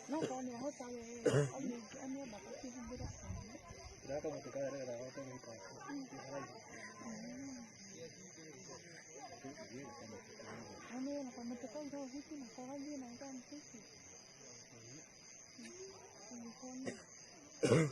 No, con nhà hỗ trợ anh em bảo có khi không biết đó có một cái đó là có một cái anh em là còn một cái thôi chứ mà có cái gì này con thích gì con